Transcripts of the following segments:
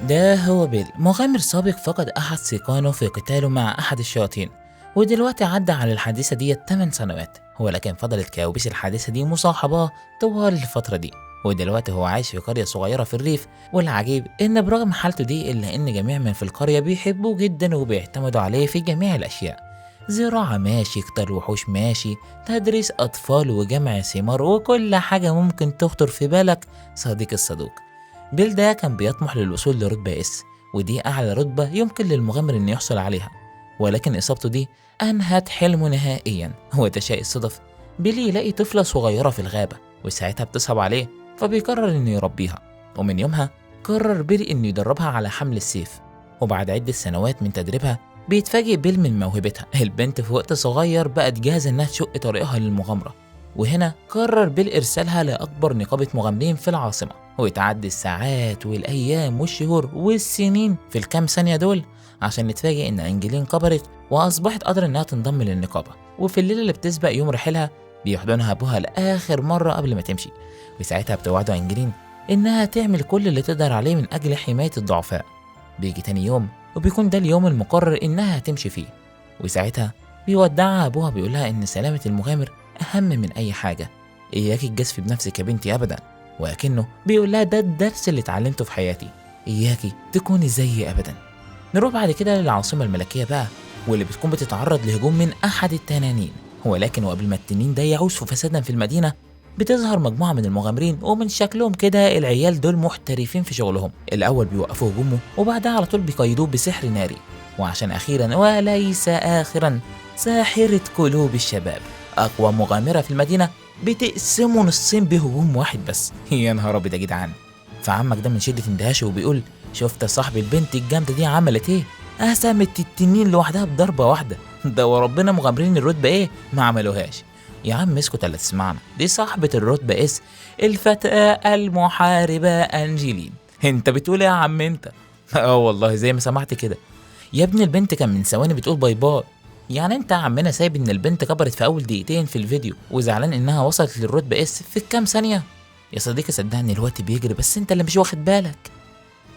ده هو بيل، مغامر سابق فقد أحد سيقانه في قتاله مع أحد الشياطين، ودلوقتي عدى على الحادثة دي 8 سنوات، ولكن فضلت كوابيس الحادثة دي مصاحباه طوال الفترة دي. ودلوقتي هو عايش في قرية صغيرة في الريف، والعجيب إن برغم حالته دي إلا إن جميع من في القرية بيحبوه جدا وبيعتمدوا عليه في جميع الأشياء. زراعة ماشي، قتال وحوش ماشي، تدريس أطفال وجمع ثمار، وكل حاجة ممكن تخطر في بالك صديق الصدوق. بيل ده كان بيطمح للوصول لرتبة اس، ودي أعلى رتبة يمكن للمغامر إنه يحصل عليها، ولكن إصابته دي أنهت حلمه نهائيا. وتشاء الصدف بيل يلاقي طفلة صغيرة في الغابة، وساعتها بتصعب عليه فبيقرر إنه يربيها. ومن يومها قرر بيل إنه يدربها على حمل السيف. وبعد عدة سنوات من تدريبها بيتفاجئ بيل من موهبتها. البنت في وقت صغير بقت جاهزة إنها تشق طريقها للمغامرة، وهنا قرر بيل إرسالها لأكبر نقابة مغامرين في العاصمة. وتعدي الساعات والأيام والشهور والسنين في الكام ثانية دول عشان نتفاجئ إن أنجلين كبرت وأصبحت قادرة إنها تنضم للنقابة. وفي الليلة اللي بتسبق يوم رحيلها بيحضنها أبوها لآخر مرة قبل ما تمشي، وساعتها بتوعده أنجلين إنها تعمل كل اللي تقدر عليه من أجل حماية الضعفاء. بيجي تاني يوم وبيكون ده اليوم المقرر إنها تمشي فيه، وساعتها بيودعها أبوها بيقولها إن سلامة المغامر أهم من أي حاجة. إياكي تجازفي بنفسك يا بنتي أبدا، وأكنه بيقول لها ده الدرس اللي اتعلمته في حياتي، إياكي تكوني زيي أبدا. نروح بعد كده للعاصمة الملكية بقى، واللي بتكون بتتعرض لهجوم من أحد التنانين. ولكن وقبل ما التنين ده يعوز فسادا في المدينة بتظهر مجموعة من المغامرين، ومن شكلهم كده العيال دول محترفين في شغلهم. الأول بيوقفوا هجومه وبعدها على طول بيقيدوه بسحر ناري، وعشان أخيرا وليس آخرا ساحرة قلوب الشباب، أقوى مغامرة في المدينة، بتقسمه نصين بهجوم واحد بس. يا نهار أبيض يا جدعان. فعمك ده من شدة اندهاشه وبيقول شفت يا صاحبي البنت الجامدة دي عملت إيه؟ قسمت التنين لوحدها بضربة واحدة. ده وربنا مغامرين الرتبة إيه ما عملوهاش. يا عم اسكت اللي تسمعنا، دي صاحبة الرتبة اس، الفتاة المحاربة أنجلين. انت بتقول ايه يا عم انت؟ والله زي ما سمعت كده يا ابني. البنت كان من ثواني بتقول باي باي. يعني انت يا عمنا سايب ان البنت كبرت في اول دقيقتين في الفيديو وزعلان انها وصلت للرتبة اس في كام ثانية؟ يا صديقي صدقني الوقت بيجري بس انت اللي مش واخد بالك.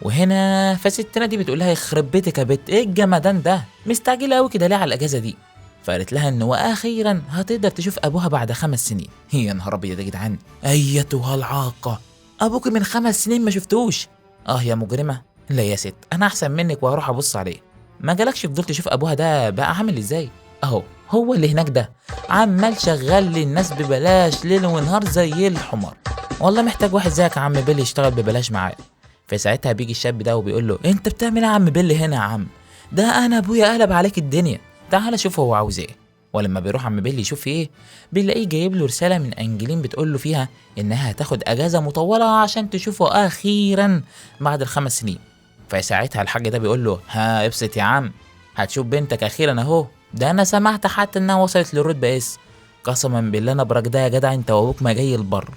وهنا فستنا دي بتقول لها يخرب بيتك يا بت، ايه الجمدان ده؟ مستعجله قوي كده ليه على الاجازه دي؟ فقالت لها ان واخيرا هتقدر تشوف ابوها بعد 5 سنين. يا نهار ابيض يا جدعان، ايتها العاقه، ابوك من 5 سنين ما شفتوش؟ يا مجرمه. لا يا ست انا احسن منك وهروح ابص عليه. ما جالكش فضول تشوف ابوها ده بقى عامل ازاي؟ اهو هو اللي هناك ده عمال شغال للناس ببلاش ليل ونهار زي الحمار. والله محتاج واحد زيك يا عم بيلي يشتغل ببلاش معايا. فساعتها بيجي الشاب ده وبيقول له انت بتعمل ايه يا عم بيلي هنا يا عم؟ ده انا ابويا قلب عليك الدنيا، تعال شوف هو عاوز ايه. ولما بيروح عم بيلي يشوف ايه بيلاقيه جايب له رساله من انجلين بتقول له فيها انها هتاخد اجازه مطوله عشان تشوفه اخيرا بعد ال5 سنين. فساعتها الحاج ده بيقول له ها ابسط يا عم، هتشوف بنتك اخيرا اهو. ده انا سمعت حتى انها وصلت للرتبه اس. قسما بالله انا برك ده يا جدع انت وابوك ما جاي البر.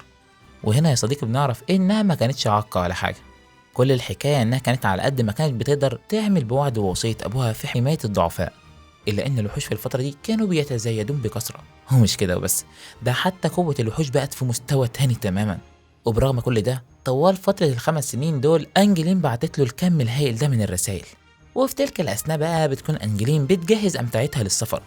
وهنا يا صديقي بنعرف انها ما كانتش عاقه ولا حاجه، كل الحكايه انها كانت على قد ما كانت بتقدر تعمل بوعد ووصيه ابوها في حمايه الضعفاء. الا ان الوحوش في الفتره دي كانوا بيتزايدون بكثره، ومش كده وبس، ده حتى قوه الوحوش بقت في مستوى تاني تماما. وبرغم كل ده طوال فتره ال5 سنين دول انجلين بعتت له الكم الهائل ده من الرسائل. وفي تلك الاثناء بقى بتكون انجلين بتجهز امتعتها للسفر،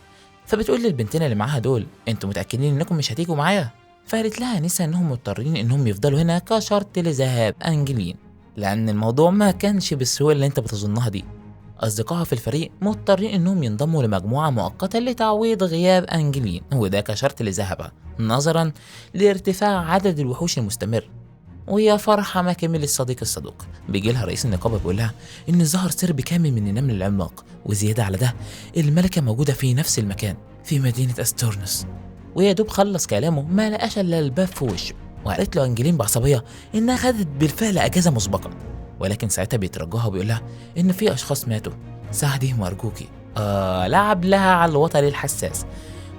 فبتقول للبنتين اللي معاها دول انتوا متاكدين انكم مش هتيجوا معايا؟ فقالت لها نسا انهم مضطرين انهم يفضلوا هنا كشرط لذهاب انجلين، لان الموضوع ما كانش بالسهوله اللي انت بتظنها دي. اصدقائها في الفريق مضطرين انهم ينضموا لمجموعه مؤقته لتعويض غياب انجلين، وده كشرط لذهابها نظرا لارتفاع عدد الوحوش المستمر. ويا فرحه ما كمل الصديق الصدوق، بيجي لها رئيس النقابه بيقول لها ان ظهر سرب كامل من النمل العملاق، وزياده على ده الملكه موجوده في نفس المكان في مدينه استورنس. ويا دوب خلص كلامه ما لقاش الا الباب في وشه، وقالت له انجلين بعصبيه انها خدت بالفعل اجازه مسبقا. ولكن ساعتها بيترجاها وبيقول لها ان في اشخاص ماتوا، ساعديهم ارجوكي. لعب لها على الوتر الحساس.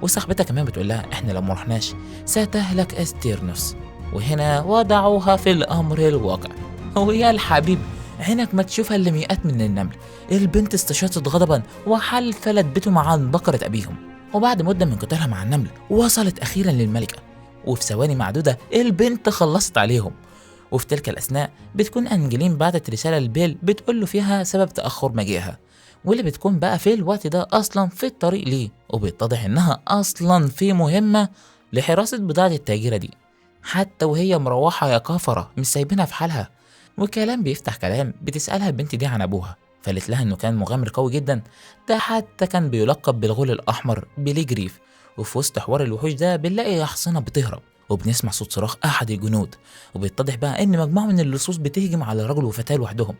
وصاحبتها كمان بتقول لها احنا لو ما رحناش ستهلك استيرنوس. وهنا وضعوها في الامر الواقع. ويا الحبيب عينك ما تشوفها الا مئات من النمل. البنت استشاطت غضبا وحلفلت بيتهم عن بقره ابيهم. وبعد مده من قتالها مع النمل وصلت اخيرا للملكه، وفي ثواني معدوده البنت خلصت عليهم. وفي تلك الأثناء بتكون أنجلين بعتت رسالة لبيل بتقول له فيها سبب تأخر مجيئها، واللي بتكون بقى في الوقت ده أصلا في الطريق ليه، وبيتضح إنها أصلا في مهمة لحراسة بضاعة التاجرة دي، حتى وهي مروحة يا كفرة مش سايبينها في حالها. وكلام بيفتح كلام، بتسألها البنت دي عن أبوها، فقالت لها إنه كان مغامر قوي جدا، ده حتى كان بيلقب بالغول الأحمر بليجريف. وفي وسط حوار الوحوش ده بنلاقي أحصنة بتهرب، وبنسمع صوت صراخ أحد الجنود، وبيتضح بقى إن مجموعة من اللصوص بتهجم على رجل وفتاة لوحدهم.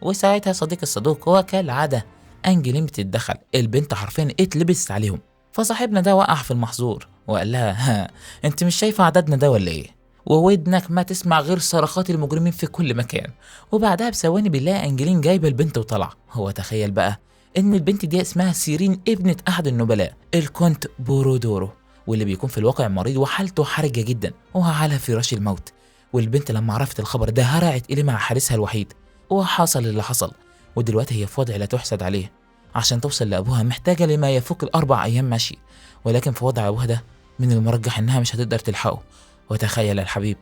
وساعتها صديق الصدوق هو كالعادة أنجلين بتتدخل، البنت حرفيا اتلبست عليهم، فصاحبنا ده وقع في المحظور وقال لها ها انت مش شايفة عددنا ده ولا ايه؟ وودنك ما تسمع غير صرخات المجرمين في كل مكان. وبعدها بثواني بنلاقي أنجلين جايبة البنت وطلع. هو تخيل بقى إن البنت دي اسمها سيرين ابنة أحد النبلاء الكونت بورودورو، واللي بيكون في الواقع مريض وحالته حرجة جدا وعلى فراش الموت. والبنت لما عرفت الخبر ده هرعت إليه مع حارسها الوحيد، وحصل اللي حصل، ودلوقتي هي في وضع لا تحسد عليه. عشان توصل لأبوها محتاجة لما يفوق ال4 أيام مشي، ولكن في وضع أبوها ده من المرجح إنها مش هتقدر تلحقه. وتخيل الحبيب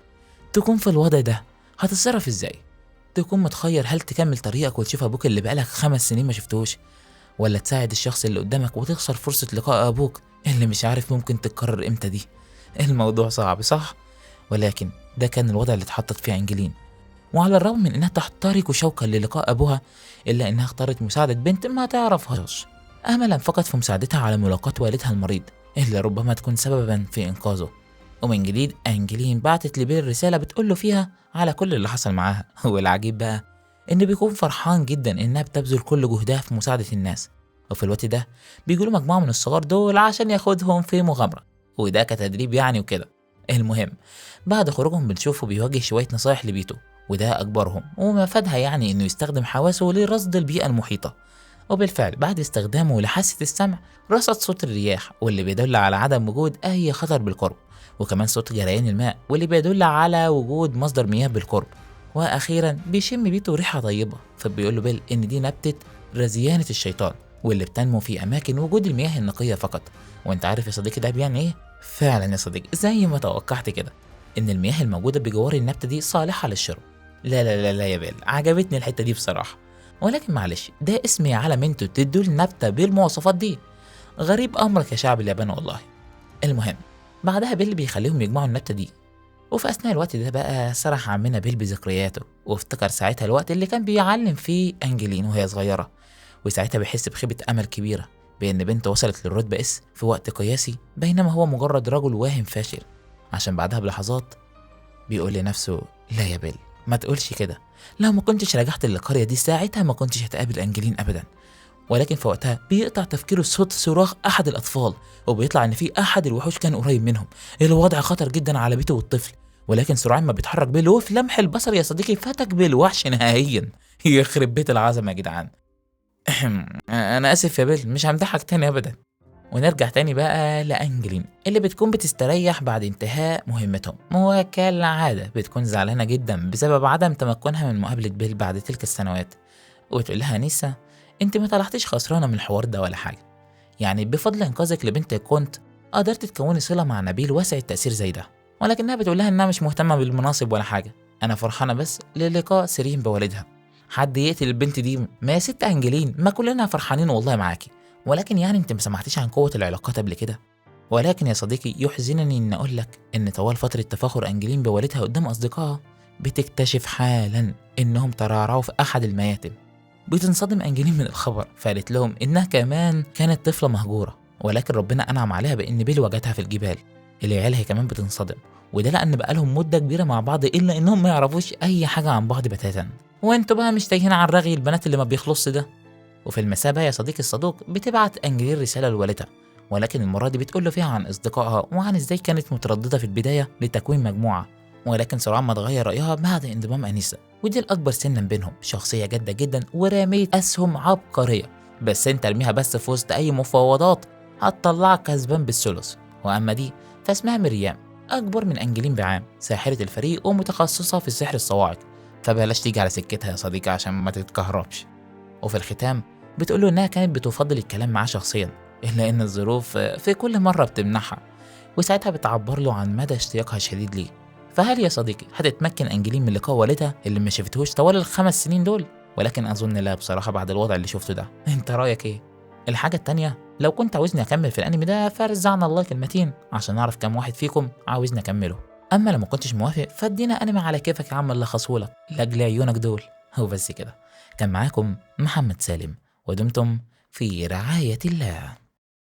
تكون في الوضع ده هتتصرف ازاي؟ تكون متخير هل تكمل طريقك وتشوف ابوك اللي بقالك 5 سنين ما شفتوش، ولا تساعد الشخص اللي قدامك وتخسر فرصة لقاء ابوك اللي مش عارف ممكن تتكرر امتى دي؟ الموضوع صعب صح؟ ولكن ده كان الوضع اللي اتحطت فيه أنجلين. وعلى الرغم من انها تحترق شوقا للقاء ابوها، الا انها اختارت مساعدة بنت ما تعرفهاش، املا فقط في مساعدتها على ملاقاة والدها المريض اللي ربما تكون سببا في انقاذه. ومن جديد أنجلين بعتت لبيل رسالة بتقول له فيها على كل اللي حصل معاها. والعجيب بقى إن بيكون فرحان جدا إنها بتبذل كل جهدها في مساعدة الناس، وفي الوقت ده بيجوا مجموعة من الصغار دول عشان ياخدهم في مغامرة، وده كتدريب يعني وكده. المهم بعد خروجهم بنشوفه بيوجه شوية نصايح لبيته، وده أكبرهم ومفادها يعني إنه يستخدم حواسه لرصد البيئة المحيطة. وبالفعل بعد استخدامه لحاسة السمع رصد صوت الرياح، واللي بيدل على عدم وجود أي خطر بالقرب، وكمان صوت جريان الماء واللي بيدل على وجود مصدر مياه بالقرب. واخيرا بيشم بيته ريحه طيبه، فبيقول له بيل ان دي نبته رزيانه الشيطان، واللي بتنمو في اماكن وجود المياه النقيه فقط. وانت عارف يا صديقي ده بيعني ايه؟ فعلا يا صديقي زي ما توقعت كده، ان المياه الموجوده بجوار النبته دي صالحه للشرب. لا لا لا لا يا بيل، عجبتني الحته دي بصراحه، ولكن معلش ده اسم على منتو تدوا النبته بالمواصفات دي؟ غريب امرك يا شعب اليابان والله. المهم بعدها بيل بيخليهم يجمعوا النبتة دي، وفي أثناء الوقت ده بقى سرح عمنا بيل بذكرياته، وافتكر ساعتها الوقت اللي كان بيعلم فيه أنجلين وهي صغيرة، وساعتها بيحس بخيبة أمل كبيرة بأن بنته وصلت للرتبة اس في وقت قياسي، بينما هو مجرد رجل واهم فاشل. عشان بعدها بلحظات بيقول لنفسه لا يا بيل ما تقولش كده، لو ما كنتش رجعت للقرية دي ساعتها ما كنتش هتقابل أنجلين أبدا. ولكن في وقتها بيقطع تفكيره صوت صراخ احد الاطفال، وبيطلع ان في احد الوحوش كان قريب منهم. الوضع خطر جدا على بيته والطفل، ولكن سرعان ما بيتحرك بيل وفي لمح البصر يا صديقي فتك بالوحش نهائيا. يخرب بيت العظمه يا جدعان. انا اسف يا بيل مش همدحك تاني ابدا. ونرجع تاني بقى لأنجلين اللي بتكون بتستريح بعد انتهاء مهمتهم، وكالعادة بتكون زعلانة جدا بسبب عدم تمكنها من مقابلة بيل بعد تلك السنوات. وتقول لها نيسا انت ما طلعتيش خسرانة من الحوار ده ولا حاجة، يعني بفضل انقاذك لبنت كنت قدرت تكوني صلة مع نبيل واسع التأثير زي ده. ولكنها بتقول لها انها مش مهتمة بالمناصب ولا حاجة، انا فرحانة بس للقاء سيرين بوالدها. حد يقتل البنت دي؟ ما يا ست أنجلين ما كلنا فرحانين والله معاكي، ولكن يعني انت ما سمعتيش عن قوة العلاقات قبل كده. ولكن يا صديقي يحزنني ان اقول لك ان طوال فترة تفاخر أنجلين بوالدها قدام اصدقائها بتكتشف حالا انهم ترعرعوا في احد المياتم. بتنصدم أنجلين من الخبر، فقالت لهم انها كمان كانت طفلة مهجورة، ولكن ربنا انعم عليها بان بيل وجدها في الجبال. العيال هي كمان بتنصدم، وده لان بقالهم مدة كبيرة مع بعض الا انهم ما يعرفوش اي حاجة عن بعض بتاتا. وانتوا بقى مش تايهين عن رغي البنات اللي ما بيخلصش ده. وفي المساء بقى يا صديقي الصدوق بتبعت أنجلين رسالة لوالدها، ولكن المرة دي بتقول له فيها عن أصدقائها وعن إزاي كانت مترددة في البداية لتكوين مجموعة، ولكن سرعان ما تغير رأيها بعد انضمام أنيسة، ودي الأكبر سنا بينهم، شخصية جادة جدا ورامية أسهم عبقرية، بس أنت ارميها بس في وسط أي مفاوضات هتطلعك كسبان بالثلث. وأما دي فاسمها مريم، أكبر من أنجلين بعام، ساحرة الفريق ومتخصصة في سحر الصواعق، فبلاش تيجي على سكتها يا صديقي عشان ما تتكهربش. وفي الختام بتقول له انها كانت بتفضل الكلام معاه شخصيا، الا ان الظروف في كل مره بتمنعها، وساعتها بتعبر له عن مدى اشتياقها الشديد ليه، فهل يا صديقي هتتمكن أنجلين من لقاء والدها اللي ما شافتهوش طوال ال5 سنين دول؟ ولكن أظن لا بصراحة بعد الوضع اللي شفته ده. أنت رأيك إيه؟ الحاجة التانية، لو كنت عاوزني أكمل في الأنمي ده فرزعنا الله كلمتين عشان أعرف كام واحد فيكم عاوزني أكمله. أما لو ما كنتش موافق فادينا أنمي على كيفك يا عم اللي خصهولك لأجل عيونك دول. هو بس كده. كان معاكم محمد سالم، ودمتم في رعاية الله.